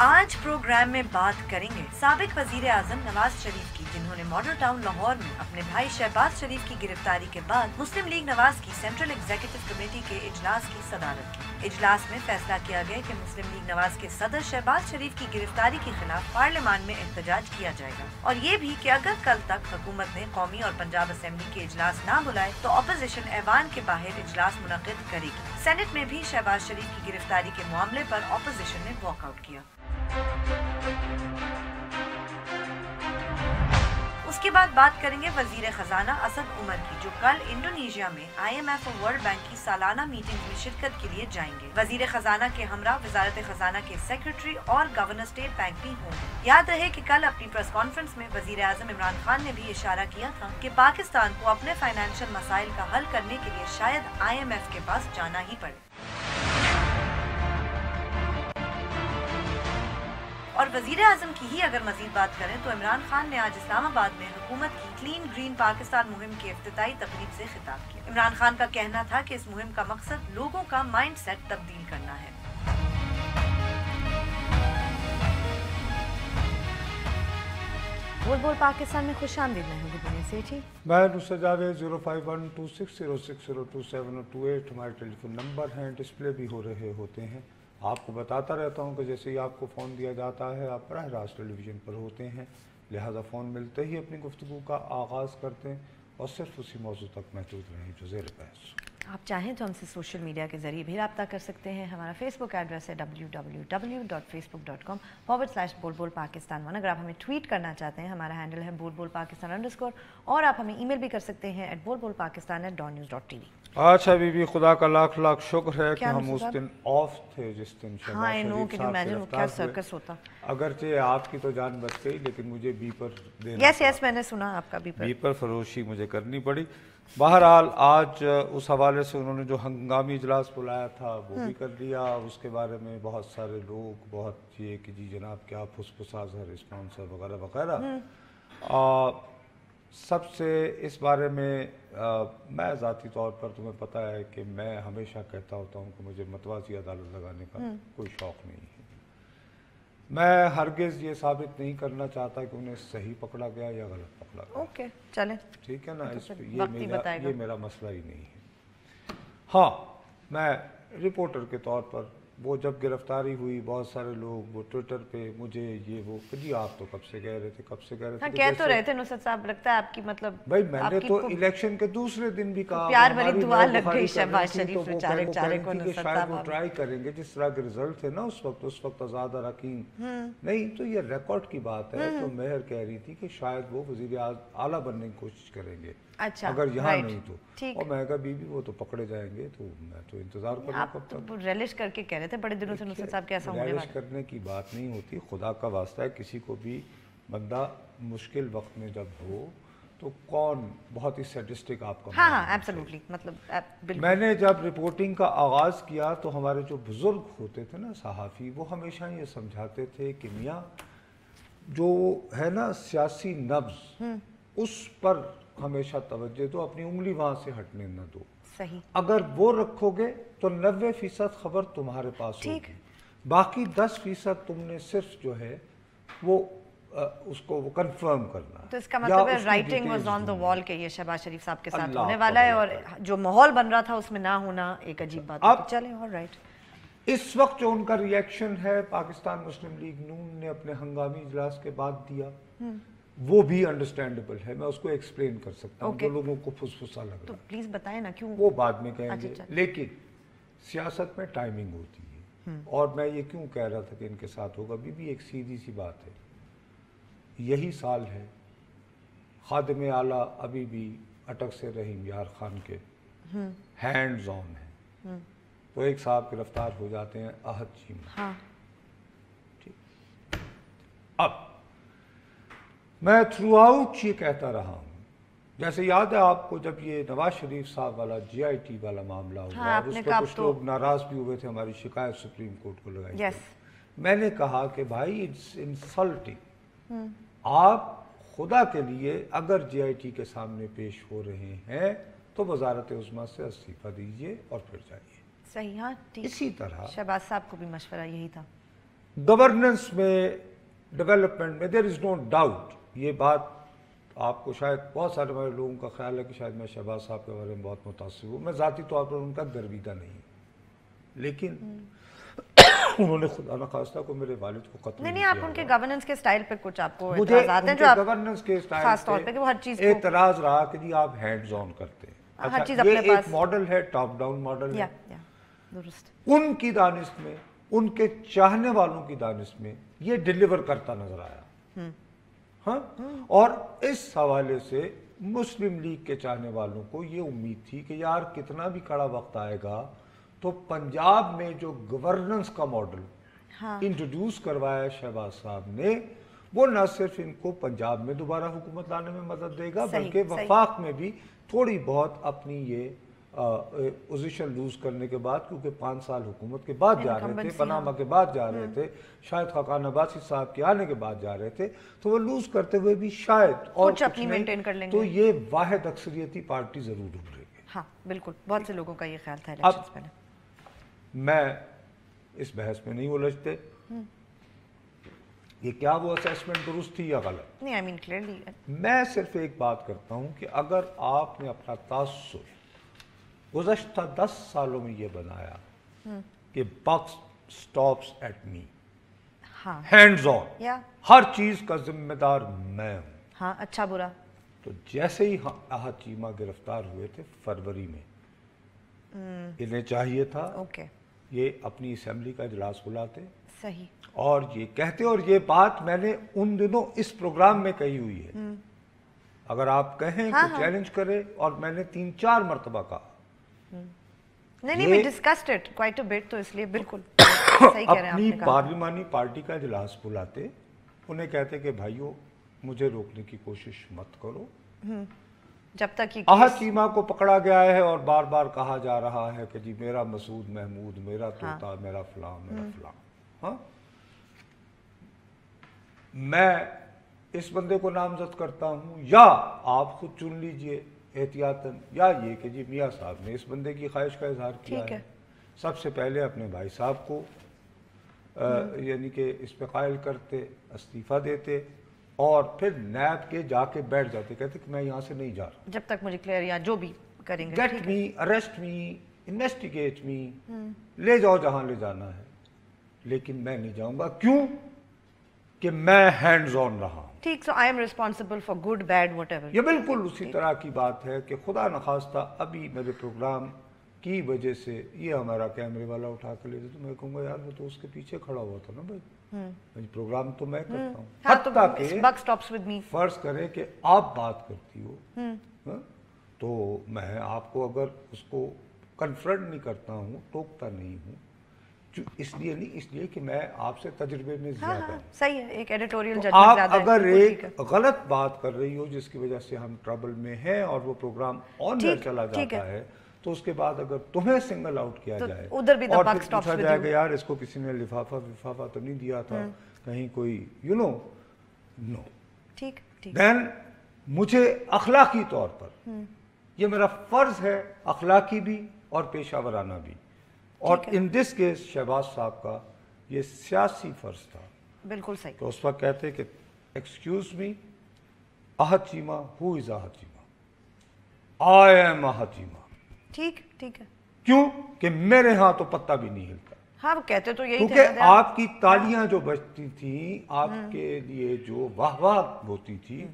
آج پروگرام میں بات کریں گے سابق وزیر اعظم نواز شریف کی، جنہوں نے ماڈل ٹاؤن لاہور میں اپنے بھائی شہباز شریف کی گرفتاری کے بعد مسلم لیگ نواز کی سینٹرل ایگزیکٹو کمیٹی کے اجلاس کی صدارت کی۔ اجلاس میں فیصلہ کیا گیا کہ مسلم لیگ نواز کے صدر شہباز شریف کی گرفتاری کے خلاف پارلیمان میں احتجاج کیا جائے گا، اور یہ بھی کہ اگر کل تک حکومت نے قومی اور پنجاب اسمبلی کے اجلاس نہ بلائے تو اپوزیشن ایوان کے باہر اجلاس منعقد کرے گی۔ سینٹ میں بھی شہباز شریف کی گرفتاری کے معاملے پر اپوزیشن نے واک آؤٹ کیا۔ اس کے بعد بات کریں گے وزیر خزانہ اسد عمر کی، جو کل انڈونیشیا میں IMF اور ورلڈ بینک کی سالانہ میٹنگ میں شرکت کے لیے جائیں گے۔ وزیر خزانہ کے ہمراہ وزارت خزانہ کے سیکرٹری اور گورنر اسٹیٹ بینک بھی ہوں گے۔ یاد رہے کہ کل اپنی پریس کانفرنس میں وزیر اعظم عمران خان نے بھی اشارہ کیا تھا کہ پاکستان کو اپنے فائنینشیل مسائل کا حل کرنے کے لیے شاید IMF کے پاس جانا ہی پڑے۔ اور وزیر اعظم کی ہی اگر مزید بات کریں تو عمران خان نے آج اسلام آباد میں حکومت کی کلین گرین پاکستان مہم کی افتتاحی تقریب سے خطاب کیا۔ عمران خان کا کہنا تھا کہ اس مہم کا مقصد لوگوں کا مائنڈ سیٹ تبدیل کرنا ہے۔ بول بول پاکستان میں خوش آمدید، میں ہوں گبنی سیٹھی، میں نصرت جاوید۔ 05126060227 اور 28 ہمارے ٹیلی فون نمبر ہیں، ڈسپلے بھی ہو رہے ہوتے ہیں۔ آپ کو بتاتا رہتا ہوں کہ جیسے ہی آپ کو فون دیا جاتا ہے آپ براہ راست ٹیلی ویژن پر ہوتے ہیں، لہذا فون ملتے ہی اپنی گفتگو کا آغاز کرتے ہیں اور صرف اسی موضوع تک محدود رہیں جو زیر بحث۔ آپ چاہیں تو ہم سے سوشل میڈیا کے ذریعے بھی رابطہ کر سکتے ہیں۔ ہمارا فیس بک ایڈریس ہے www.facebook.com/bolbolpakistan1۔ اگر آپ ہمیں ٹویٹ کرنا چاہتے ہیں ہمارا ہینڈل ہے bolbolpakistan_، اور آپ ہمیں ای میل بھی کر سکتے ہیں @bolbolpakistan@dawnnews.tv۔ اچھا بی بی، خدا کا لاکھ لاکھ شکر ہے کہ ہم اس دن آف تھے جس دن شہباز شریف صاحب گرفتار ہوئے۔ اگرچہ آپ کی تو جان بچ گئی لیکن مجھے بی پر دینا، یس میں نے سنا آپ کا بی پر فروشی مجھے کرنی پڑی۔ بہرحال آج اس حوالے سے انہوں نے جو ہنگامی اجلاس بلایا تھا وہ بھی کر لیا۔ اس کے بارے میں بہت سارے لوگ بہت یہ کہ جی جناب کیا پھسپھساز ہے رسپانس وغیرہ وغیرہ۔ سب سے اس بارے میں میں ذاتی طور پر تمہیں پتہ ہے کہ میں ہمیشہ کہتا ہوتا ہوں کہ مجھے متوازی عدالت لگانے کا کوئی شوق نہیں ہے۔ میں ہرگز یہ ثابت نہیں کرنا چاہتا کہ انہیں صحیح پکڑا گیا یا غلط پکڑا گیا۔ اوکے چلیں، ٹھیک ہے نا، یہ میرا مسئلہ ہی نہیں ہے۔ ہاں، میں رپورٹر کے طور پر وہ جب گرفتاری ہوئی بہت سارے لوگ وہ ٹویٹر پہ مجھے یہ وہ کہ جی آپ تو کب سے کہہ رہے تھے کہہ تو رہے تھے نصرت صاحب، لگتا ہے آپ کی مطلب بھائی میں نے تو الیکشن کے دوسرے دن بھی کہا پیار بھری دعا لگ گئی شہباز شریف بیچارے کو شاید وہ ٹرائی کریں گے جس طرح کے رزلٹ تھے نا اس وقت آزاد حکیم نہیں تو یہ ریکارڈ کی بات ہے۔ تو مہر کہہ رہی تھی کہ شاید وہ وزیر اعلیٰ بننے کی کوشش کریں گے اگر یہاں نہیں تو، اور میں کہا بی بی وہ تو پکڑے جائیں گے تو میں تو انتظار کروں۔ آپ تو ریلش کر کے کہہ رہے تھے بڑے دنوں سے نصرت صاحب کیسا ہونے والا ہے۔ ریلش کرنے کی بات نہیں ہوتی، خدا کا واسطہ ہے کسی کو بھی بندہ مشکل وقت میں جب ہو تو کون بہت ہی سیڈسٹک آپ کا۔ ہاں ایبسلیوٹلی، مطلب میں نے جب رپورٹنگ کا آغاز کیا تو ہمارے جو بزرگ ہوتے تھے نا صحافی، وہ ہمیشہ یہ سمجھاتے تھے کہ میاں جو ہے نا سیاسی نبض اس پر ہمیشہ توجہ دو، اپنی انگلی وہاں سے ہٹنے نہ دو۔ صحیح، اگر وہ رکھو گے تو 90% خبر تمہارے پاس ہوگی، باقی 10% تم نے صرف جو ہے وہ اس کو وہ کنفرم کرنا۔ تو اس کا مطلب ہے رائٹنگ واز آن دا وال کہ یہ شہباز شریف صاحب کے ساتھ ہونے والا ہے، اور جو ماحول بن رہا تھا اس میں نہ ہونا ایک عجیب بات ہے۔ چلیں آلرائٹ، اس وقت جو ان کا ریئیکشن ہے پاکستان مسلم لیگ نون نے اپنے ہنگامی اجلاس کے بعد دیا وہ بھی انڈرسٹینڈیبل ہے، میں اس کو ایکسپلین کر سکتا ہوں جو لوگوں کو پھسپھسا لگ رہا ہے۔ تو پلیز بتائیں نا کیوں، وہ بعد میں کہیں گے، لیکن سیاست میں ٹائمنگ ہوتی ہے۔ اور میں یہ کیوں کہہ رہا تھا کہ ان کے ساتھ ہوگا، بھی ایک سیدھی سی بات ہے، یہی سال ہے خادم اعلیٰ ابھی بھی اٹک سے رحیم یار خان کے ہینڈز آن ہیں، تو ایک صاحب گرفتار ہو جاتے ہیں احد چیمہ۔ اب میں تھرو آؤٹ یہ کہتا رہا ہوں، جیسے یاد ہے آپ کو جب یہ نواز شریف صاحب والا GIT والا معاملہ ہوا اور اس پہ کچھ لوگ ناراض بھی ہوئے تھے، ہماری شکایت سپریم کورٹ کو لگائی، میں نے کہا کہ بھائی اٹس انسلٹنگ، آپ خدا کے لیے اگر GIT کے سامنے پیش ہو رہے ہیں تو وزارت عظمیٰ سے استعفیٰ دیجیے اور پھر جائیے۔ صحیح، ہاں ٹھیک۔ اسی طرح شہباز صاحب کو بھی مشورہ یہی تھا۔ गवर्नेंस में, डेवलपमेंट में देयर इज नो डाउट, ये बात आपको शायद बहुत सारे मेरे लोगों का ख्याल है कि शायद मैं शहबाज साहब के बारे में बहुत मुतासिर हूँ। मैं ज़ाती तौर पर उनका गर्विदा नहीं, लेकिन उन्होंने खुदा न खास्ता को मेरे वालिद को कत्ल नहीं, आप उनके गवर्नेंस के स्टाइल पे कुछ आपको मुझे एतराज़ात हैं जो आप गवर्नेंस के स्टाइल खास तौर पे कि वो हर चीज एतराज रहा कि जी आप हैंड्स ऑन करते हैं। हर चीज ये अपने पास एक मॉडल है, टॉप डाउन मॉडल है। दुरुस्त। उनकी दानिश में, उनके चाहने वालों की दानिश में ये डिलीवर करता नजर आया। हाँ, और इस हवाले से मुस्लिम लीग के चाहने वालों को ये उम्मीद थी कि यार कितना भी कड़ा वक्त आएगा तो पंजाब में जो गवर्नेंस का मॉडल इंट्रोड्यूस करवाया शहबाज साहब ने, वो न सिर्फ इनको पंजाब में दोबारा हुकूमत लाने में मदद देगा, बल्कि वफाक में भी थोड़ी बहुत अपनी ये पोजीशन लूज करने के बाद, क्योंकि 5 साल हुकूमत के बाद जा रहे थे, पनामा के बाद जा रहे थे, शायद खाकान अब्बासी साहब के आने के बाद जा रहे थे, तो वो लूज करते हुए भी शायद और कुछ अपनी मेंटेन कर लेंगे, तो ये वाहिद अक्सरियती पार्टी जरूर उभरेगी। हाँ बिल्कुल, बहुत से लोगों का ये ख्याल था इलेक्शंस पहले। मैं इस बहस में नहीं उलझते ये क्या वो असेसमेंट दुरुस्त थी या गलत, नहीं, आई मीन क्लियरली मैं सिर्फ एक बात करता हूं कि अगर आपने अपना तासुर गुज़श्ता 10 सालों में ये बनाया कि buck stops at me, hands on, हर चीज का जिम्मेदार मैं हूं, हाँ, अच्छा बुरा, तो जैसे ही आहत चीमा गिरफ्तार हुए थे फरवरी में, इन्हें चाहिए था ये अपनी असेंबली का इजलास बुलाते, सही, और ये कहते, और ये बात मैंने उन दिनों इस प्रोग्राम में कही हुई है, अगर आप कहें तो चैलेंज करें, और मैंने 3-4 मरतबा कहा। नहीं, we discussed it quite a bit, तो इसलिए बिल्कुल सही कह रहे हैं अपनी पार्लिमानी पार्टी का इजलास बुलाते, उन्हें कहते कि भाइयों मुझे रोकने की कोशिश मत करो, जब तक कि आहत चीमा को पकड़ा गया है और बार बार कहा जा रहा है कि जी मेरा मसूद महमूद, मेरा तोता, मेरा फलां, मेरा फलां। हाँ, मैं इस बंदे को नामजद करता हूं, या आप खुद चुन लीजिए एहतियातन, या ये कि जी मियाँ साहब ने इस बंदे की ख्वाहिश का इजहार किया है, सबसे पहले अपने भाई साहब को यानी कि इस पे कायल करते, इस्तीफा देते, और फिर नैब के जाके बैठ जाते, कहते कि मैं यहाँ से नहीं जा रहा जब तक मुझे क्लियर, या जो भी करेंगे, गेट मी, अरेस्ट मी, इन्वेस्टिगेट मी, ले जाओ जहां ले जाना है, लेकिन मैं नहीं जाऊंगा। क्यों? कि मैं हैंड्स ऑन रहा हूं। ठीक, so I am responsible for good bad whatever. ये बिल्कुल उसी तरह की बात है कि खुदा न खास्ता अभी मेरे प्रोग्राम की वजह से ये हमारा कैमरे वाला उठा कर ले जाए, तो मैं कहूँगा यार वो तो उसके पीछे खड़ा हुआ था ना भाई, प्रोग्राम तो मैं करता हूँ। हत्ता के बक स्टॉप्स विद मी, फर्ज करें कि आप बात करती हो, तो मैं आपको अगर उसको कन्फ्रंट नहीं करता हूँ, टोकता नहीं हूँ, इसलिए नहीं, इसलिए कि मैं आपसे तजुर्बे में ज्यादा हूं। सही है, एक एडिटोरियल जजमेंट ज्यादा है। आप अगर एक गलत बात कर रही हो जिसकी वजह से हम ट्रबल में हैं और वो प्रोग्राम ऑन एयर चला जाता है, तो उसके बाद अगर तुम्हें सिंगल आउट किया जाए उधर भी और फिर पूछा जाएगा यार इसको किसी ने लिफाफा तो नहीं दिया था, कहीं कोई नो, ठीक, देन मुझे अखलाकी तौर पर ये मेरा फर्ज है, अखलाकी भी और पेशावराना भी, और इन दिस केस शहबाज साहब का ये सियासी फर्ज था। बिल्कुल सही। तो उस वक्त कहते कि एक्सक्यूज मी आहत चीमा, हु इज आहत चीमा? आई एम आहत चीमा। ठीक है। क्यों? कि मेरे यहाँ तो पत्ता भी नहीं हिलता। हाँ, वो कहते तो यही थे, क्योंकि आपकी तालियां जो बजती थी, आपके लिए जो वाहवाह होती थी,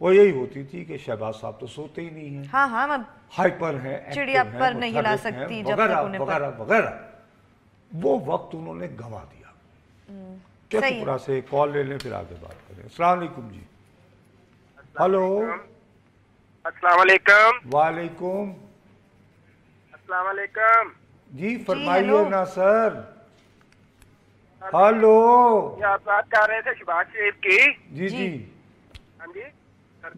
वो यही होती थी कि शहबाज साहब तो सोते ही नहीं है, हाँ, मैं हाइपर है, चिड़िया पर नहीं हिला सकती, जब तक उन्हें वगैरह। वो वक्त उन्होंने गंवा दिया। चतुपुरा से कॉल ले लें, फिर आगे बात करें। अस्सलाम वालेकुम जी। हेलो, अस्सलाम वालेकुम। वालेकुम अस्सलाम वालेकुम जी, फरमाइए ना सर। हेलो, आप बात कर रहे थे शहबाज शरीफ की? जी। हाँ जी सर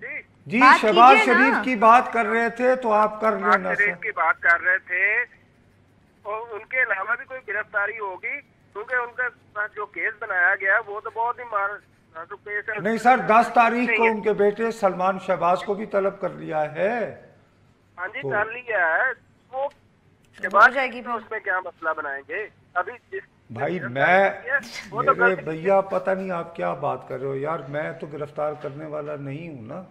जी, शहबाज शरीफ की बात कर रहे थे, तो आप कर लेना। शरीफ की बात कर रहे थे, और उनके अलावा भी कोई गिरफ्तारी होगी, क्योंकि उनका जो केस बनाया गया वो तो बहुत ही नाजुक केस है। नहीं सर, 10 तारीख को उनके बेटे सलमान शहबाज को भी तलब कर लिया है। हाँ जी, कर लिया है, वो शहबाज जाएगी, फिर उसमें क्या मसला बनाएंगे? अभी بھائی میرے بھیا پتہ نہیں آپ کیا بات کر رہے ہو یار, میں تو گرفتار کرنے والا نہیں ہوں نا,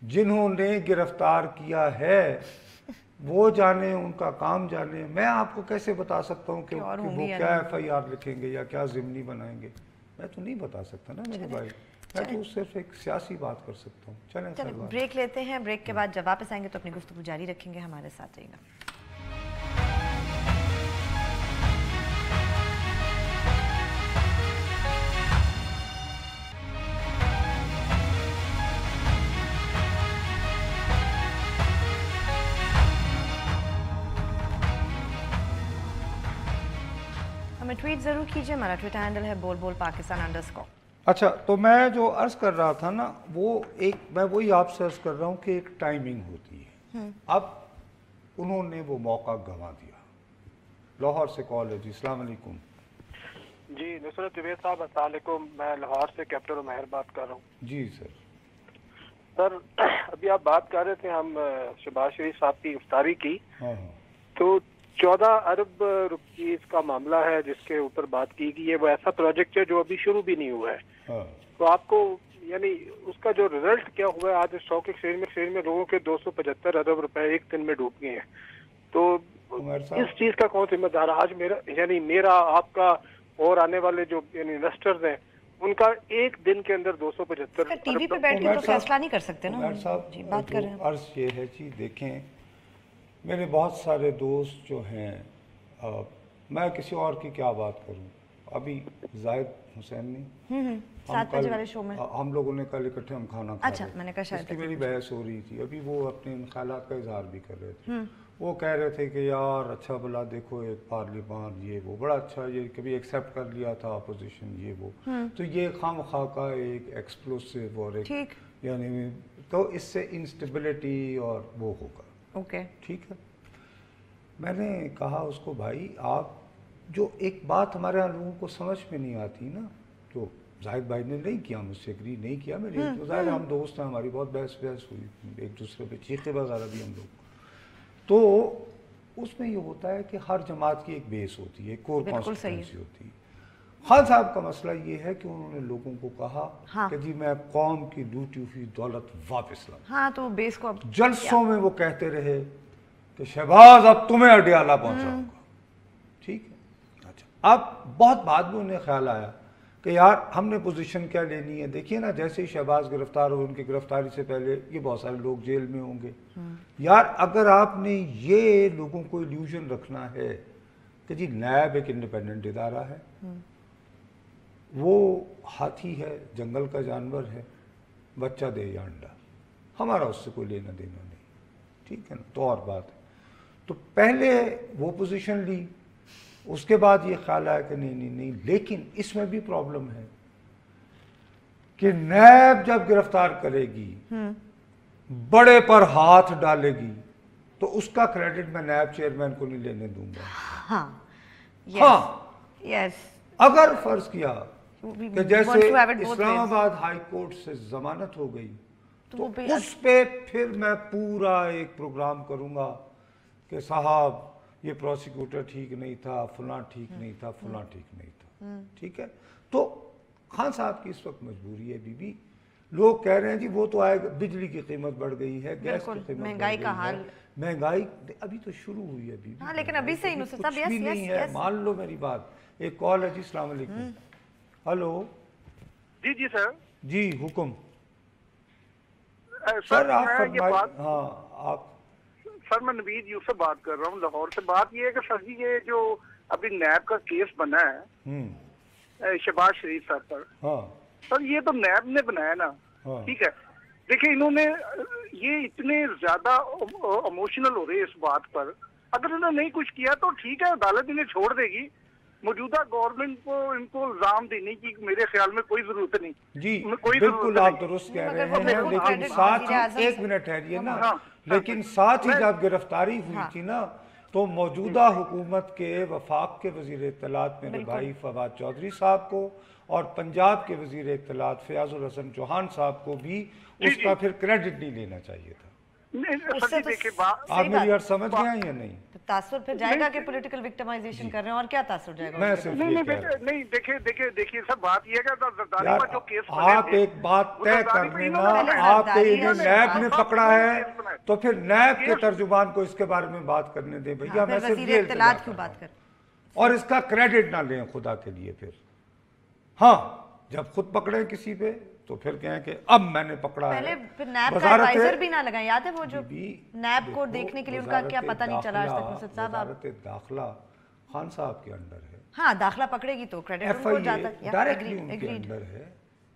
جنہوں نے گرفتار کیا ہے وہ جانے, ان کا کام جانے. میں آپ کو کیسے بتا سکتا ہوں کہ وہ کیا ایف آئی آر لکھیں گے یا کیا ضمنی بنائیں گے, میں تو نہیں بتا سکتا نا میرے بھائی, میں تو صرف ایک سیاسی بات کر سکتا ہوں. چلیں بریک لیتے ہیں, بریک کے بعد جب واپس آئیں گے تو اپنی گفتگو جاری رکھیں گے, ہمارے ساتھ رہیے گا. ہمیں ٹویٹ ضرور کیجئے, ہمارا ٹویٹر ہینڈل ہے بول بول پاکستان _ اچھا, تو میں جو عرض کر رہا تھا نا, وہ میں وہی آپ سے عرض کر رہا ہوں کہ ایک ٹائمنگ ہوتی ہے. اب انہوں نے وہ موقع گنوا دیا. لاہور سے کال ہے جی, السلام علیکم. جی نصرت جوید صاحب السلام علیکم, میں لاہور سے کیپٹن عمیر بات کر رہا ہوں. جی سر. سر ابھی آپ بات کر رہے تھے ہم شہباز شریف صاحب کی افطاری کی, تو 14 ارب روپیز کا معاملہ ہے جس کے اوپر بات کی گئی ہے. وہ ایسا پروجیکٹ ہے جو ابھی شروع بھی نہیں ہوا ہے. تو آپ کو یعنی اس کا جو ریزلٹ کیا ہوا ہے, آج اسٹاک ایکسچینج میں لوگوں کے 275 ارب روپے ایک دن میں ڈوب گئے ہیں. تو اس چیز کا کون ذمہ دار؟ آج میرا آپ کا اور آنے والے جو یعنی انویسٹرز ہیں ان کا ایک دن کے اندر 275 ٹی وی پہ بیٹھ کے تو فیصلہ نہیں کر سکتے نا. عمر صاحب بات کر رہے ہیں, عرض یہ ہے جی, دیکھیں میرے بہت سارے دوست جو ہیں, میں کسی اور کی کیا بات کروں, ابھی زاہد حسین نہیں, 7 بجے والے شو میں ہم لوگوں نے کل اکٹھے ہم کھانا کھا رہے تھے, اس کی میری بحث ہو رہی تھی. ابھی وہ اپنے ان خیالات کا اظہار بھی کر رہے تھے. وہ کہہ رہے تھے کہ یار اچھا بلا دیکھو ایک پارلیمان یہ وہ بڑا اچھا, یہ کبھی ایکسیپٹ کر لیا تھا اپوزیشن یہ وہ, تو یہ خام خواہ کا ایک ایکسپلوسیو اور ایک یعنی تو اس سے انسٹیبلٹی اور وہ ہوگا. اوکے ٹھیک ہے. میں نے کہا اس کو, بھائی آپ جو ایک بات ہمارے یہاں لوگوں کو سمجھ میں نہیں آتی نا, جو زاہد بھائی نے نہیں کیا, مجھ سے ایگری نہیں کیا, میرے ظاہر ہم دوست ہیں, ہماری بہت بحث ہوئی, ایک دوسرے پہ چیخے وغیرہ بھی ہم لوگ. تو اس میں یہ ہوتا ہے کہ ہر جماعت کی ایک بیس ہوتی ہے, ایک کور کانسٹیٹوئنسی ہوتی ہے. خان صاحب کا مسئلہ یہ ہے کہ انہوں نے لوگوں کو کہا کہ جی میں قوم کی لوٹی ہوئی دولت واپس لاؤں. ہاں تو بیس کو جلسوں میں وہ کہتے رہے کہ شہباز اب تمہیں اڈیالہ پہنچاؤں گا. ٹھیک ہے. اچھا, اب بہت بعد میں انہیں خیال آیا کہ یار ہم نے پوزیشن کیا لینی ہے. دیکھیے نا, جیسے ہی شہباز گرفتار ہو, ان کی گرفتاری سے پہلے یہ بہت سارے لوگ جیل میں ہوں گے. یار اگر آپ نے یہ لوگوں کو ایلیوژن رکھنا ہے کہ جی نیب ایک انڈیپینڈنٹ ادارہ ہے, وہ ہاتھی ہے, جنگل کا جانور ہے, بچہ دے یا انڈا, ہمارا اس سے کوئی لینا دینا نہیں. ٹھیک ہے نا, تو اور بات ہے. تو پہلے وہ پوزیشن لی, اس کے بعد یہ خیال آیا کہ نہیں. لیکن اس میں بھی پرابلم ہے کہ نیب جب گرفتار کرے گی, بڑے پر ہاتھ ڈالے گی, تو اس کا کریڈٹ میں نیب چیئرمین کو نہیں لینے دوں گا. اگر فرض کیا کہ جیسے اسلام آباد ہائی کورٹ سے ضمانت ہو گئی, تو اس پہ پھر میں پورا ایک پروگرام کروں گا کہ صاحب یہ پروسیکیوٹر ٹھیک نہیں تھا, فلاں ٹھیک نہیں تھا, فلاں ٹھیک نہیں تھا. ٹھیک ہے. تو خان صاحب کی اس وقت مجبوری ہے بی لوگ کہہ رہے ہیں جی وہ تو آئے گا, بجلی کی قیمت بڑھ گئی ہے, گیس کی قیمت مہنگائی کا حال, مہنگائی ابھی تو شروع ہوئی ہے بی ہاں, لیکن ابھی سے ہی کچھ بھی نہیں ہے. مان لو میری بات. ایک کال ہے جی, السلام علیکم. ہلو جی سر. جی حکم سر, آپ فرمائیں. ہاں آپ. سر میں نوید یوسف بات کر رہا ہوں لاہور سے. بات یہ ہے کہ سر جی یہ جو ابھی نیب کا کیس بنا ہے شہباز شریف صاحب پر, سر یہ تو نیب نے بنایا نا. ٹھیک ہے. دیکھیں انہوں نے یہ اتنے زیادہ اموشنل ہو رہے ہیں اس بات پر. اگر انہوں نے نہیں کچھ کیا تو ٹھیک ہے, عدالت انہیں چھوڑ دے گی. موجودہ گورنمنٹ کو ان کو الزام دینے کی میرے خیال میں کوئی ضرورت نہیں. جی بالکل آپ درست کہہ رہے ہیں, لیکن ساتھ ہی ایک منٹ ٹھہریے نا, لیکن ساتھ ہی جب گرفتاری ہوئی تھی نا, تو موجودہ حکومت کے وفاق کے وزیر اطلاعات میرے بھائی فواد چودھری صاحب کو اور پنجاب کے وزیر اطلاعات فیاض الحسن چوہان صاحب کو بھی اس کا پھر کریڈٹ نہیں لینا چاہیے تھا. آپ میری عرض سمجھ گئے یا نہیں؟ तासुर फिर जाएगा कि पॉलिटिकल विक्टिमाइजेशन कर रहे हैं, और क्या तासुर जाएगा? नहीं देखिए सब बात ये है कि जो केस आप एक बात तय कर लेना, आपके ये नैब ने पकड़ा है तो फिर नैब के तर्जुमान को इसके बारे में बात करने दें भैया। मैं सिर्फ ये इत्तलात क्यों बात कर, और इसका क्रेडिट ना लें खुदा के लिए। फिर हाँ, जब खुद पकड़े किसी पे तो फिर कहें कि अब मैंने पकड़ा है। पहले फिर नैब का एडवाइजर भी ना लगाए, याद है वो जो नैब को देखने के लिए उनका क्या पता नहीं चला आज तक? मुर्शद साहब, आप दाखिला खान साहब के अंडर है। हाँ, दाखिला पकड़ेगी तो क्रेडिट उनको जाता है, डायरेक्टली उनके अंडर है।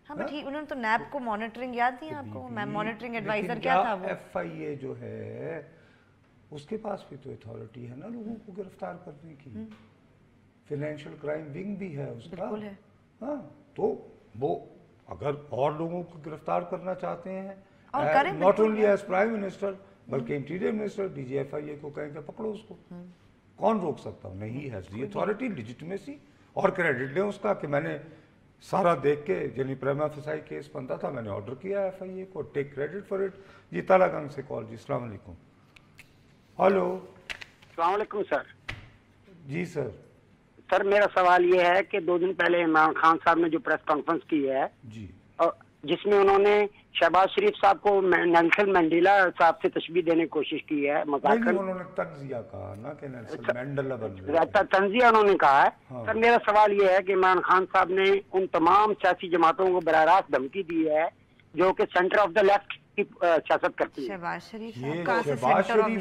हाँ बट उन्होंने तो नैब को मॉनिटरिंग, याद नहीं आपको? मैं मॉनिटरिंग एडवाइजर क्या था वो? FIA जो है उसके पास भी तो अथॉरिटी है ना लोगों को गिरफ्तार करने की, फाइनेंशियल क्राइम विंग भी है उसका। बिल्कुल है। हाँ, तो वो अगर और लोगों को गिरफ्तार करना चाहते हैं, not only as prime minister बल्कि इंटीरियर मिनिस्टर, DG FIA को कहेंगे पकड़ो उसको, कौन रोक सकता? नहीं है दी अथॉरिटी, लेजिटिमेसी। और क्रेडिट लें उसका कि मैंने सारा देख के, यानी प्रेमा फसाई केस बनता था, मैंने ऑर्डर किया FIA को, टेक क्रेडिट फॉर इट। जी तालागंज से कॉल। जी अस्सलाम वालेकुम। हेलो। अस्सलाम वालेकुम सर। जी सर। सर मेरा सवाल ये है कि 2 दिन पहले इमरान खान साहब ने जो प्रेस कॉन्फ्रेंस की है जी, और जिसमें उन्होंने शहबाज शरीफ साहब को नेल्सन मंडेला साहब से तशबीह देने की कोशिश की है, मजाकन उन्होंने तंजिया कहा ना कि नेल्सन मंडेला बन रहे हैं, तंजिया उन्होंने कहा है। हाँ। सर मेरा सवाल ये है कि इमरान खान साहब ने उन तमाम सियासी जमातों को बराह रास्त धमकी दी है जो कि सेंटर ऑफ द लेफ्ट की सियासत करती है। शहबाज शरीफ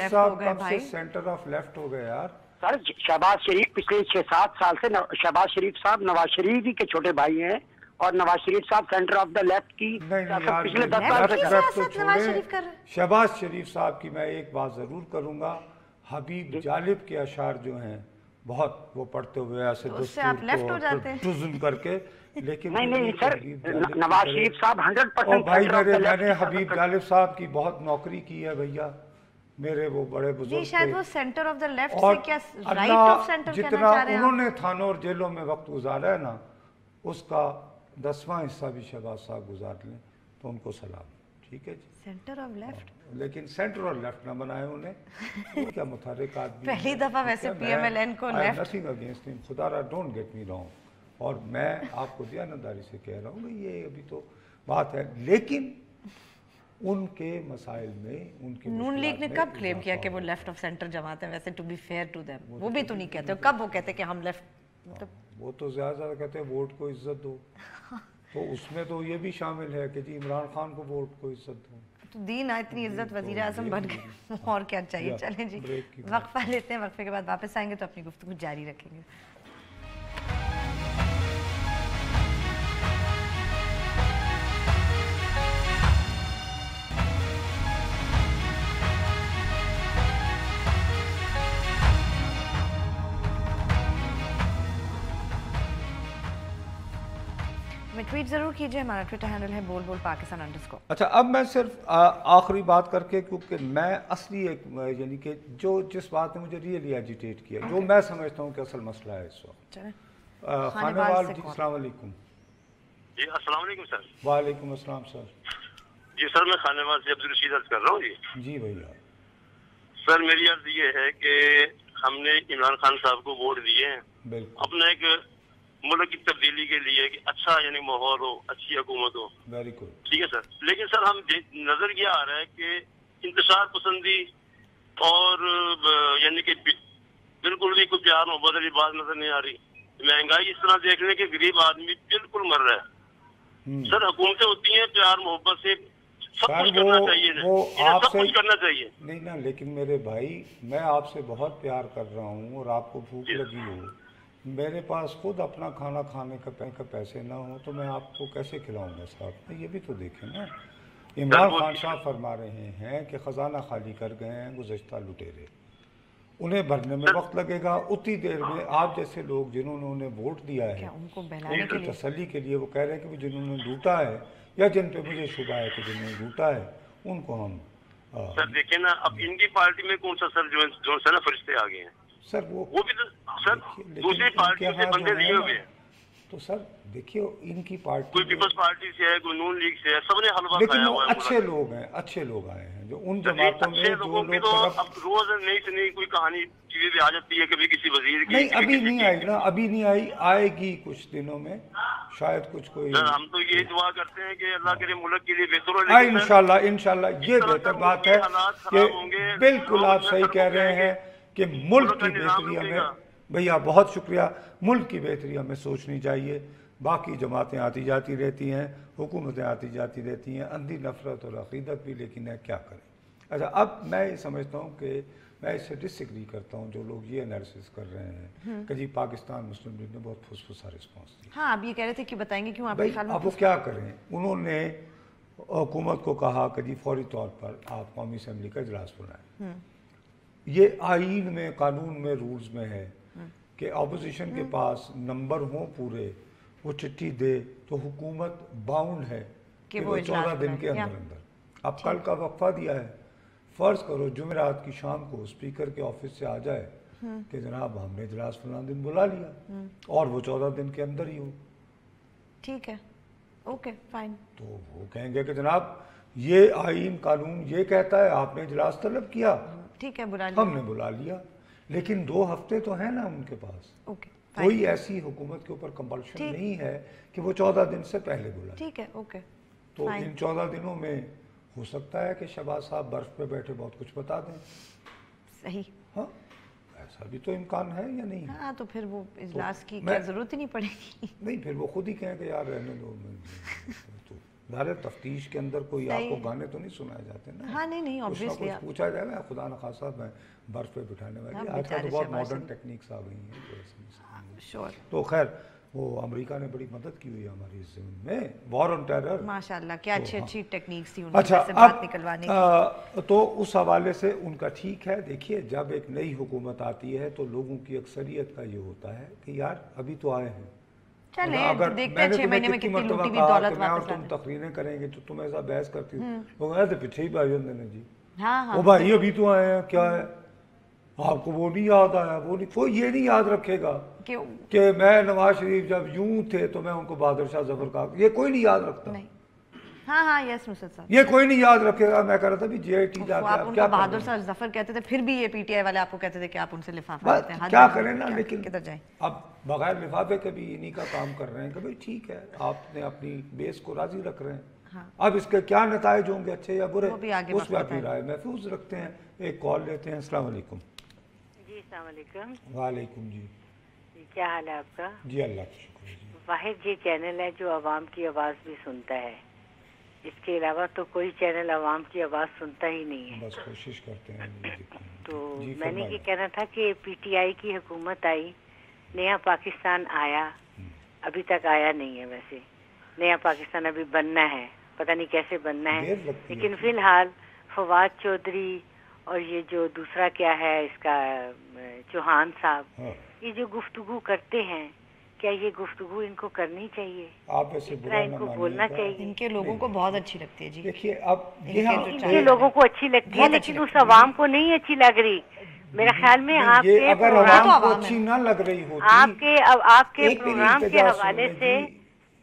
साहब कब से सेंटर ऑफ लेफ्ट हो गए यार? सर शहबाज शरीफ पिछले 6-7 साल से, शहबाज शरीफ साहब नवाज शरीफ ही के छोटे भाई हैं और नवाज शरीफ साहब सेंटर ऑफ द लेफ्ट की पिछले 10 साल से कर रहे हैं। शहबाज शरीफ साहब की मैं एक बात जरूर करूंगा, हबीब जालिब के अशार जो हैं बहुत वो पढ़ते हुए ऐसे दुस्तूर करके, लेकिन नहीं सर, नवाज शरीफ साहब 100% भाई मैंने हबीब जालिब साहब की बहुत नौकरी की है भैया, मेरे वो बड़े बुजुर्ग शायद वो सेंटर ऑफ द लेफ्ट से क्या राइट ऑफ सेंटर जितना उन्होंने थानों और जेलों में वक्त गुजारा है ना, उसका 10वां हिस्सा भी शहबाज साहब गुजार लें तो उनको सलाम। ठीक है जी, सेंटर ऑफ लेफ्ट, लेकिन सेंटर और लेफ्ट ना बनाए उन्हें। क्या मुतहर्रिक आदमी, पहली दफा वैसे PMLN को लेफ्ट। नथिंग अगेंस्ट हिम, खुदा डोंट गेट मी रॉन्ग, और मैं आपको दयानतदारी से कह रहा हूँ ये अभी तो बात है, लेकिन उनके मसाइल में उनके नून लीग ने कब क्लेम किया कि वो लेफ्ट ऑफ सेंटर जमात है? वैसे to be fair to them वो भी तो नहीं कहते, कब वो कहते कि हम लेफ्ट, मतलब वो तो ज्यादा कहते हैं वोट को इज्जत दो, तो उसमें तो ये भी शामिल है कि जी इमरान खान को वोट को इज्जत दो, तो दी ना इतनी इज्जत वजीर आजम बन गए, और क्या चाहिए। चलें जी वक्फा लेते हैं, वक्फे के बाद वापस आएंगे तो अपनी गुफ्तगू जारी रखेंगे। ट्वीट जरूर कीजिए, हमारा ट्विटर हैंडल है बोल पाकिस्तान _। अच्छा, अब मैं सिर्फ आखिरी बात करके, क्योंकि मैं असली एक यानी कि जो जिस बात ने मुझे रियली एजिटेट किया, जो मैं समझता हूँ कि असल मसला है इस वक्त। खानेवाल जी अस्सलाम वालेकुम। जी अस्सलाम वालेकुम सर। वालेकुम अस्सलाम सर। जी सर, मैं खानेवाल से अब्दुल रशीद अर्ज कर रहा हूँ। जी भैया। सर मेरी अर्ज ये है कि हमने इमरान खान साहब को वोट दिए हैं अपने एक मुल्क की तब्दीली के लिए कि अच्छा यानी माहौल हो, अच्छी हुकूमत हो। Very good. ठीक है सर, लेकिन सर हम नजर ये आ रहा है कि इंतशार पसंदी और यानी कि बिल्कुल भी कोई प्यार मोहब्बत वाली बात नजर नहीं आ रही। महंगाई इस तरह देख रहे कि गरीब आदमी बिल्कुल मर रहा है। सर हुकूमतें होती हैं प्यार मोहब्बत से सब कुछ करना चाहिए, सब कुछ करना चाहिए। नहीं ना, लेकिन मेरे भाई मैं आपसे बहुत प्यार कर रहा हूँ और आपको भूख लगी हो, मेरे पास खुद अपना खाना खाने का पैसे ना हो तो मैं आपको कैसे खिलाऊंगा साहब? ये भी तो देखें ना। इमरान खान साहब फरमा रहे हैं कि खजाना खाली कर गए हैं गुज़श्ता लुटेरे, उन्हें भरने में वक्त लगेगा। उतनी देर में आप जैसे लोग जिन्होंने उन्हें वोट दिया है उनकी तसल्ली के लिए वो कह रहे हैं कि जिन्होंने लूटा है या जिन पे मुझे शुबा है कि जिन्होंने लूटा है उनको हम सर देखें ना। अब इनकी पार्टी में कौन सा सर जो ना फरिश्ते आ गए हैं सर, वो भी तो सर दूसरी पार्टी से बंदे लिए हुए हैं। तो तो सर देखिए इनकी पार्टी, कोई पीपल्स पार्टी से है, कोई नून लीग से है, सबने हलवा लेकिन खाया वो हुआ है। अच्छे लोग हैं, अच्छे लोग आए हैं जो उन जमातों में जो लोग अब रोज नई से नई कोई कहानी टीवी पे आ जाती है, कभी किसी वजीर की। नहीं अभी नहीं आई ना, अभी नहीं आई, आएगी कुछ दिनों में शायद कुछ कोई। हम तो ये दुआ करते हैं कि अल्लाह करे मुल्क के लिए बेहतर हो। इंशाल्लाह इंशाल्लाह ये बेहतर बात है कि बिल्कुल आप सही कह रहे हैं कि मुल्क की बेहतरी हमें, भैया बहुत शुक्रिया, मुल्क की बेहतरी हमें सोचनी चाहिए। बाकी जमातें आती जाती रहती हैं, हुकूमतें आती जाती रहती हैं, अंधी नफरत और अकीदत भी, लेकिन है क्या करें। अच्छा अब मैं ये समझता हूँ कि मैं इससे डिसएग्री करता हूँ जो लोग ये एनालिसिस कर रहे हैं कि जी पाकिस्तान मुस्लिम लीग ने बहुत फुसफुसा रिस्पॉन्स दिया। हाँ, अब ये कह रहे थे कि बताएंगे क्यों आपके ख्याल में। अब वो क्या करें, उन्होंने हुकूमत को कहा कि जी फौरी तौर पर आप कौमी असम्बली का इजलास बुलाएं। ये आईन में, कानून में, रूल्स में है कि अपोजिशन के पास नंबर हो पूरे, वो चिट्ठी दे तो हुकूमत बाउंड है कि वो 14 दिन के अंदर अंदर। अब कल का वक्फा दिया है, फर्ज करो जुमेरात की शाम को स्पीकर के ऑफिस से आ जाए कि जनाब हमने इजलास फलां दिन बुला लिया और वो 14 दिन के अंदर ही हो, ठीक है, ओके फाइन, तो वो कहेंगे कि जनाब ये आईन कानून ये कहता है, आपने इजलास तलब किया, ठीक है बुला लिया, हमने बुला लिया, लेकिन 2 हफ्ते तो है ना उनके पास। ओके, कोई ऐसी हुकूमत के ऊपर कंपल्शन नहीं है कि वो 14 दिन से पहले बुलाए। ठीक है, ओके, तो इन 14 दिनों में हो सकता है कि शहबाज साहब बर्फ पे बैठे बहुत कुछ बता दें। सही, हाँ ऐसा भी तो इम्कान है या नहीं। हाँ तो फिर वो इजलास की क्या जरूरत ही नहीं पड़ेगी। नहीं फिर वो खुद ही कहें कि यार रहने दो, तो ज़ाहिर तफ्तीश के अंदर कोई आपको गाने तो नहीं सुनाए जाते ना। हाँ नहीं ऑब्वियसली पूछा जाएगा, खुदा न खासा मैं बर्फ पे बिठाने वाली, आजकल तो बहुत मॉडर्न टेक्निक्स आ गई हैं। श्योर, तो खैर वो अमेरिका ने बड़ी मदद की हुई है हमारी इस में, वॉर ऑन टेरर, माशाल्लाह क्या अच्छी अच्छी टेक्निक्स थी उनकी। अच्छा से बात निकलवाने की। तो उस हवाले से उनका ठीक है। देखिए जब एक नई हुकूमत आती है तो लोगों की अक्सरियत का ये होता है कि यार अभी तो आए हैं, चले अगर देखते हैं 6 महीने में कितनी लूटी हुई दौलत वापस तुम तकरीरें करेंगे तो तुम ऐसा बहस करती हो, लोग ऐसे पीछे ही भाई ने जी हाँ हाँ वो भाई अभी तो आए हैं, क्या है आपको वो नहीं याद आया, वो नहीं, कोई ये नहीं याद रखेगा कि मैं नवाज शरीफ जब यूं थे तो मैं उनको बहादुर शाह जफर का, ये कोई नहीं याद रखता। नहीं, हाँ हाँ यस नुसरत साहब, ये कोई नहीं याद रखेगा। मैं कह रहा था भी जेआईटी जाके आप उनको बहादुर शाह जफर कहते थे, फिर भी ये पीटीआई वाले आपको कहते थे कि आप उनसे लिफाफा लेते हैं। क्या करें ना, लेकिन किधर जाएं। अब बगैर लिफाफे के भी इन्हीं का काम कर रहे हैं कि भाई ठीक है आपने अपनी बेस को राजी रख रहे हैं। हाँ। अब इसके क्या नताइज होंगे अच्छे या बुरे, उस पर अपनी राय महफूज रखते हैं। एक कॉल लेते हैं। अस्सलाम वालेकुम। जी अस्सलाम वालेकुम। वालेकुम जी, क्या हाल है आपका? जी अल्लाह का शुक्र जी। वाहिद ये चैनल है जो आवाम की आवाज़ भी सुनता है, इसके अलावा तो कोई चैनल आवाम की आवाज़ सुनता ही नहीं है। बस कोशिश करते हैं। तो मैंने ये कहना था कि पीटीआई की हुकूमत आई, नया पाकिस्तान आया, अभी तक आया नहीं है। वैसे नया पाकिस्तान अभी बनना है, पता नहीं कैसे बनना है, लेकिन फिलहाल फवाद चौधरी और ये जो दूसरा क्या है इसका चौहान साहब, ये जो गुफ्तगू करते हैं, क्या ये गुफ्तगू इनको करनी चाहिए? आप वैसे बुरा इनको बोलना चाहिए। इनके लोगों को बहुत अच्छी लगती है जी। देखिए अब इनके लोगों को अच्छी लगती है, लेकिन उस आवाम को नहीं अच्छी लग रही। मेरा ख्याल में आपके प्रोग्राम को अच्छी ना लग रही होती, आपके प्रोग्राम के हवाले से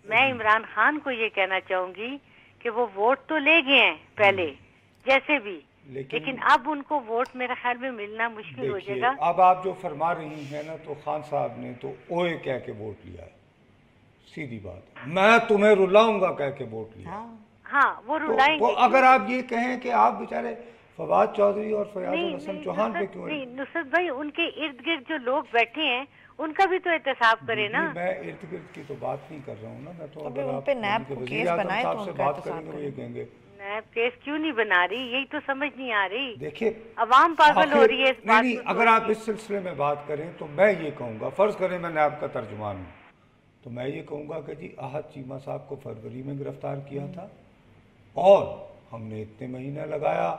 मैं इमरान खान को ये कहना चाहूंगी कि वो वोट तो ले गए हैं पहले जैसे भी, लेकिन अब उनको वोट मेरे ख्याल में मिलना मुश्किल हो जाएगा। अब आप जो फरमा रही हैं ना, तो खान साहब ने तो ओए कह के वोट लिया है, सीधी बात, मैं तुम्हें रुलाऊंगा कह के वोट लिया। हाँ वो रुलाएंगे। तो अगर आप ये कहें कि आप बेचारे फवाद चौधरी और फयाज हसन चौहान पे क्यों? नहीं नुसरत भाई, उनके इर्द गिर्द जो लोग बैठे हैं उनका भी तो एहतसाब करे ना। मैं इर्द गिर्द की तो बात नहीं कर रहा हूँ ना, मैं तो अगर आप वज़ीर आज़म साहब से बात करेंगे वो ये कहेंगे नैब केस क्यों नहीं बना रही, यही तो समझ नहीं आ रही। देखिए अवाम पागल हो रही है इस बात। नहीं, अगर आप इस सिलसिले में बात करें तो मैं ये कहूँगा, फर्ज करें मैं नैब का तर्जुमान हूँ, तो मैं ये कहूँगा कि जी आहद चीमा साहब को फरवरी में गिरफ्तार किया था और हमने इतने महीने लगाया,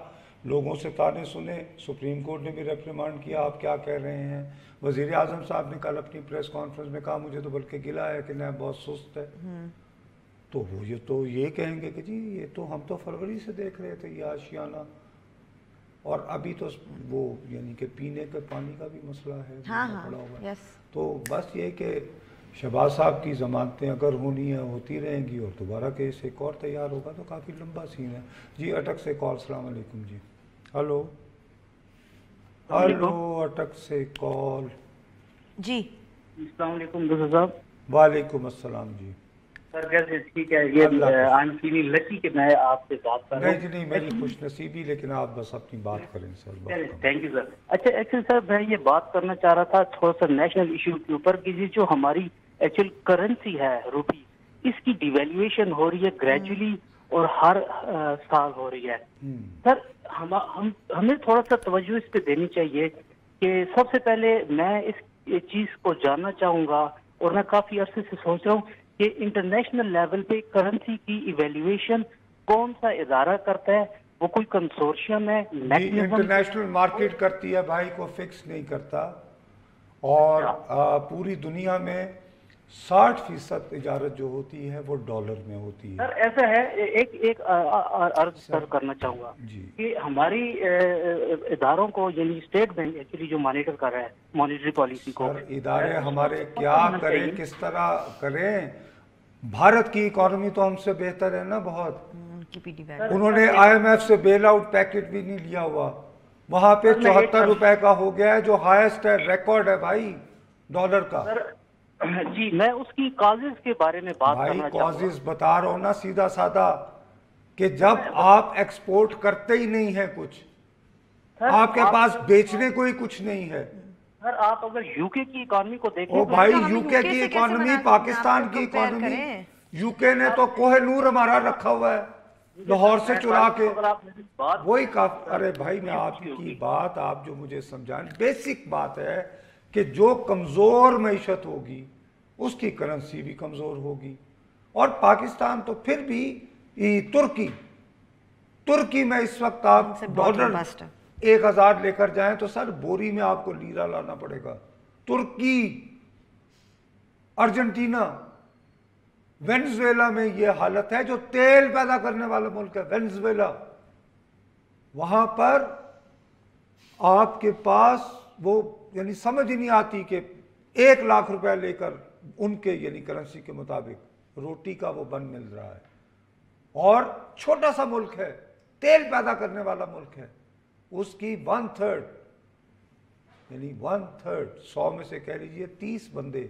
लोगों से ताने सुने, सुप्रीम कोर्ट ने भी रिप्रिमांड किया, आप क्या कह रहे हैं। वज़ीर आज़म साहब ने कल अपनी प्रेस कॉन्फ्रेंस में कहा मुझे तो बल्कि गिला है कि नैब बहुत सुस्त है। तो वो ये कहेंगे कि जी ये तो हम तो फरवरी से देख रहे थे ये आशियाना, और अभी तो वो यानी कि पीने के पानी का भी मसला है, हाँ, पड़ा हुआ है। तो बस ये कि शहबाज साहब की ज़मानतें अगर होनी है होती रहेंगी और दोबारा केस एक और तैयार होगा तो काफ़ी लंबा सीन है जी। अटक से कॉल, अस्सलाम वालेकुम जी। हेलो हेलो, अटक से कॉल जी। अस्सलाम वालेकुम डॉक्टर साहब। वालेकुम अस्सलाम जी। सर कैसे? ठीक है, ये आई एम फीलिंग लकी कि मैं आपसे बात कर रहा हूँ। नहीं जी नहीं, मेरी खुश नसीबी, लेकिन आप बस अपनी बात करें सर। Thank you sir. अच्छा एक्चुअली सर मैं ये बात करना चाह रहा था थोड़ा सा नेशनल इशू के ऊपर कि ये जो हमारी एक्चुअल करेंसी है रुपी, इसकी डिवेल्युएशन हो रही है ग्रेजुअली और हर साल हो रही है। सर हमें थोड़ा सा तवज्जो इस पे देनी चाहिए कि सबसे पहले मैं इस चीज को जानना चाहूंगा और मैं काफी अरसे से सोच रहा हूँ कि इंटरनेशनल लेवल पे करेंसी की इवेल्युएशन कौन सा इदारा करता है? वो कोई कंसोर्शियम है? इंटरनेशनल मार्केट करती है भाई, को फिक्स नहीं करता। और पूरी दुनिया में 60% इजारत जो होती है वो डॉलर में होती है। सर ऐसा है, एक अर्ज सर करना चाहूंगा कि हमारी इदारों को यानी स्टेट बैंक एक्चुअली जो मॉनिटर कर रहा है मॉनिटरी पॉलिसी को, इदारे हमारे क्या करें, किस तरह करें? भारत की इकोनॉमी तो हमसे बेहतर है ना बहुत। उन्होंने IMF से बेल आउट पैकेट भी नहीं लिया हुआ, वहां पे 74 रुपए का हो गया है जो हाईएस्ट है, रिकॉर्ड है भाई डॉलर का। जी मैं उसकी कॉजेज के बारे में बात करना चाहूंगा। कॉजेज बता रहा हूं ना सीधा साधा, कि जब आप एक्सपोर्ट करते ही नहीं है कुछ, आपके पास बेचने को ही कुछ नहीं है। सर आप अगर यूके की इकोनॉमी को देखें ओ भाई, यूके की इकोनॉमी, पाकिस्तान की इकोनॉमी, यूके ने तो कोहिनूर हमारा रखा हुआ है लाहौर से चुरा के, वही का। अरे भाई मैं आपकी बात, आप जो मुझे समझाएं, बेसिक बात है कि जो कमजोर मईशत होगी उसकी करेंसी भी कमजोर होगी। और पाकिस्तान तो फिर भी तुर्की में इस वक्त आप डॉलर 1000 लेकर जाएं तो सर बोरी में आपको लीरा लाना पड़ेगा। तुर्की, अर्जेंटीना, वेनेजुएला में ये हालत है, जो तेल पैदा करने वाला मुल्क है वेनेजुएला, वहां पर आपके पास वो यानी समझ ही नहीं आती कि 1 लाख रुपए लेकर उनके यानी करेंसी के मुताबिक रोटी का वो बन मिल रहा है। और छोटा सा मुल्क है, तेल पैदा करने वाला मुल्क है, उसकी 1/3 यानी 1/3 100 में से कह लीजिए 30 बंदे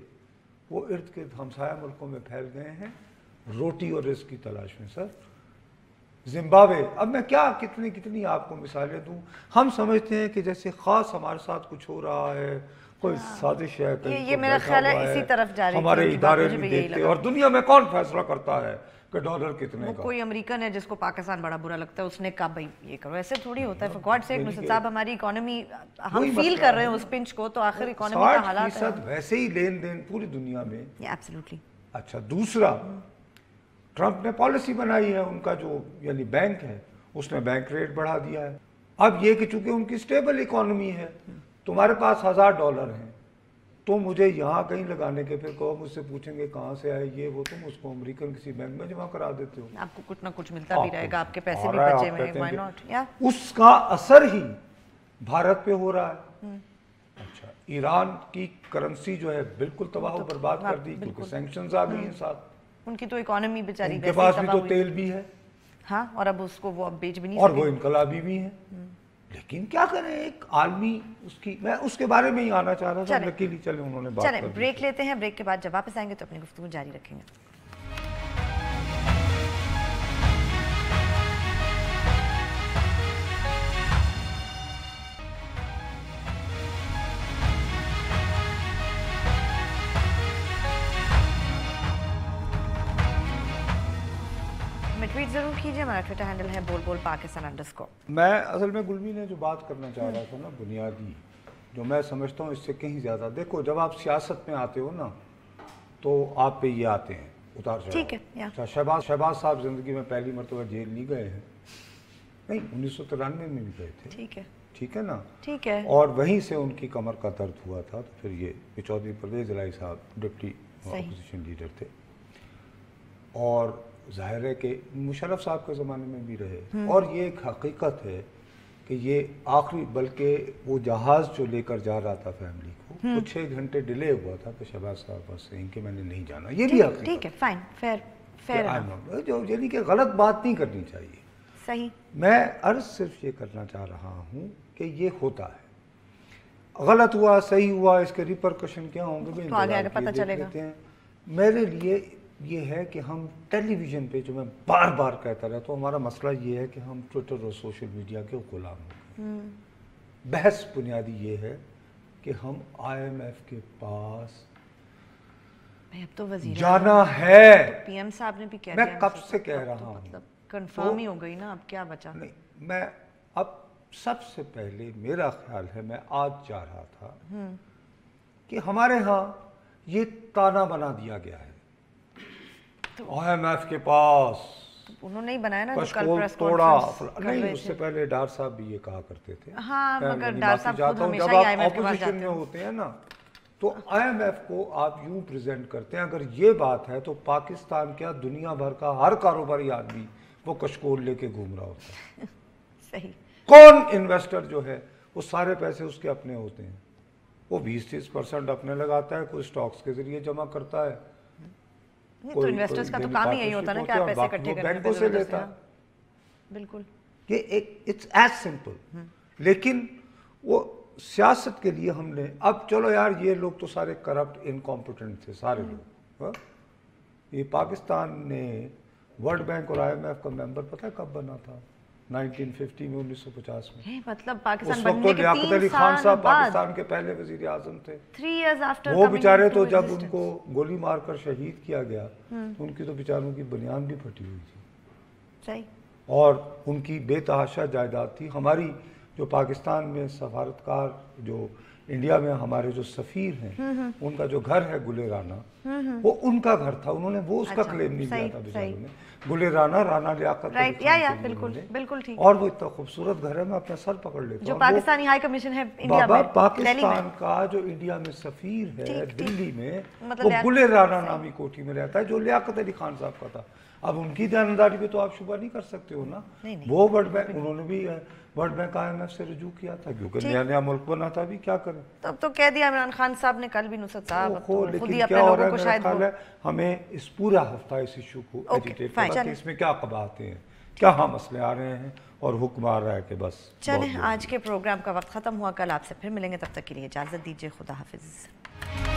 वो इर्द गिर्द हमसाया मुल्कों में फैल गए हैं रोटी और रिस्क की तलाश में। सर जिम्बाब्वे, अब मैं क्या कितनी आपको मिसालें दूं। हम समझते हैं कि जैसे खास हमारे साथ कुछ हो रहा है, कोई साजिश है, ये मेरा ख्याल है इसी तरफ जा रही है, हमारे इदारे भी देखते हैं। और दुनिया में कौन फैसला करता है कि डॉलर कितने का? कोई अमेरिकन है जिसको पाकिस्तान बड़ा बुरा लगता है, उसने कहा भाई ये करो, ऐसे थोड़ी होता है। फॉर गॉड सेक मुस्तफा साहब, हमारी इकोनॉमी हम फील कर रहे हैं उस पिंच को, तो आखिर इकोनॉमी का हालात है वैसे ही लेन देन पूरी दुनिया में। एब्सोल्युटली। अच्छा, दूसरा ट्रंप ने पॉलिसी बनाई है, उनका जो यानी बैंक है उसने बैंक रेट बढ़ा दिया है। अब ये कि चूंकि उनकी स्टेबल इकोनॉमी है, तुम्हारे पास $1000 हैं, तो मुझे यहाँ कहीं लगाने के, फिर कहो मुझसे पूछेंगे कहाँ से आए ये वो, तुम उसको अमेरिकन किसी बैंक में जमा करा देते हो, आपको कुछ ना कुछ मिलता भी रहेगा, आपके पैसे भी बचे हुए हैं, व्हाई नॉट। उसका असर ही भारत पे हो रहा है। अच्छा, ईरान की करेंसी जो है बिल्कुल तबाह बर्बाद कर दी क्योंकि सैंक्शंस आ गई हैं साथ। उनकी तो इकोनॉमी बेचारी, उनके पास भी तो तेल भी है, हाँ, और अब उसको वो अब बेच भी नहीं और वो इनकलाबी भी है। लेकिन क्या करें, एक आदमी उसकी, मैं उसके बारे में ही आना चाह रहा था, लकीली चले उन्होंने बात कर दी। ब्रेक लेते हैं, ब्रेक के बाद जब वापस आएंगे तो अपनी गुफ्तगू जारी रखेंगे। ट्वीट जरूर कीजिए, हमारा ट्विटर हैंडल है बोल_पाकिस्तान_। मैं असल में गुलमी ने जो बात करना चाह रहा था ना, बुनियादी जो मैं समझता हूँ इससे कहीं ज़्यादा, देखो जब आप सियासत में आते हो ना तो आप पे ये आते हैं उतार चढ़ाव। ठीक है। अच्छा, शहबाज साहब ज़िंदगी में पहली मरतबा जेल नहीं गए हैं, नहीं 1993 में भी गए थे। ठीक है ना, ठीक है। और वहीं से उनकी कमर का दर्द हुआ था, तो फिर ये चौधरी परवेज इलाही साहब डिप्टी अपोजिशन लीडर थे, और जाहिर है कि मुशर्रफ साहब के ज़माने में भी रहे। और ये एक हकीकत है कि ये आखिरी, बल्कि वो जहाज़ जो लेकर जा रहा था फैमिली को, वो 6 घंटे डिले हुआ था तो शहबाज साहब बस इनके मैंने नहीं जाना, ये भी हकीकत। ठीक है, फाइन, फेयर जो यानी कि गलत बात नहीं करनी चाहिए। सही। मैं अर्ज सिर्फ ये करना चाह रहा हूँ कि ये होता है, गलत हुआ सही हुआ, इसके रिपरकशन क्या होंगे तो आगे पता चलेगा। मेरे लिए ये है कि हम टेलीविज़न पे, जो मैं बार बार कहता रहता हूँ, हमारा मसला ये है कि हम ट्विटर और सोशल मीडिया के गुलाम हो गए। बहस बुनियादी ये है कि हम IMF के पास अब तो वज़ीर जाना है। तो PM साहब ने भी कह दिया, मैं कब से कह रहा हूँ, मतलब कंफर्म ही हो गई ना, अब क्या बचा। नहीं, मैं अब सबसे पहले मेरा ख्याल है, मैं आज जा रहा था कि हमारे यहाँ ये ताना बना दिया गया है तो IMF के पास तो उन्होंने ही बनाया ना, जो कल प्रेस कॉन्फ्रेंस नहीं, उससे पहले डार साहब भी ये कहा करते थे। हाँ, मगर डार साहब खुद हमेशा ही IMF के पास जाते हैं। होते हैं ना, तो IMF को आप यूं प्रेजेंट करते हैं। अगर ये बात है तो पाकिस्तान क्या, दुनिया भर का हर कारोबारी आदमी वो कशकोल लेके घूम रहा होता है। सही। कौन इन्वेस्टर जो है वो सारे पैसे उसके अपने होते हैं, वो 20-30% अपने लगाता है, कोई स्टॉक्स के जरिए जमा करता है। तो इन्वेस्टर्स का तो काम ही यही होता है ना कि आप पैसे इकट्ठे करके बैंकों से लेता है। बिल्कुल, ये एक इट्स एज सिंपल। लेकिन वो सियासत के लिए हमने, अब चलो यार ये लोग तो सारे करप्ट इनकॉम्पिटेंट थे सारे लोग। ये पाकिस्तान ने वर्ल्ड बैंक और IMF का मेंबर पता है कब बना था? 1950 में, 1950 में। मतलब पाकिस्तान उस वक्त तो लियाकत अली खान साहब पाकिस्तान के पहले वजीर आजम थे। 3 years after वो बेचारे तो जब उनको गोली मारकर शहीद किया गया तो उनकी तो बेचारों की बनियान भी फटी हुई थी। सही। और उनकी बेतहाशा जायदाद थी। हमारी जो पाकिस्तान में सफारतकार, जो इंडिया में हमारे जो सफीर हैं, उनका जो घर है गुले राना, वो उनका घर था। उन्होंने वो उसका क्लेम नहीं किया था बेचारों ने। गुले राना, राना लियाकत अली खान, बिल्कुल ठीक। और वो इतना खूबसूरत घर है, मैं अपना सर पकड़ लेता हूँ। जो पाकिस्तानी हाई कमीशन है इंडिया में, पाकिस्तान का जो इंडिया में सफीर है दिल्ली में, वो गुले राना नामी कोठी में रहता है, जो लियाकत अली खान साहब का था। अब उनकी दयानदारी पे तो आप शुबा नहीं कर सकते हो ना। वो वर्ल्ड बैंक, उन्होंने भी वर्ल्ड बैंक IMF से रजू किया था, क्योंकि नया नया मुल्क बना था। भी क्या करें, तब तो कह दिया इमरान खान साहब ने कल भी, नुसरत साहब खुद ही अपने लोगों को शायद। हमें इस पूरा हफ्ता इस इशू को एजिटेट करना, इसमें क्या कबाते हैं, क्या मसले आ रहे हैं, और हुक्म आ रहा है कि बस। चलें, आज के प्रोग्राम का वक्त खत्म हुआ, कल आपसे फिर मिलेंगे, तब तक के लिए इजाजत दीजिए, खुदा हाफिज।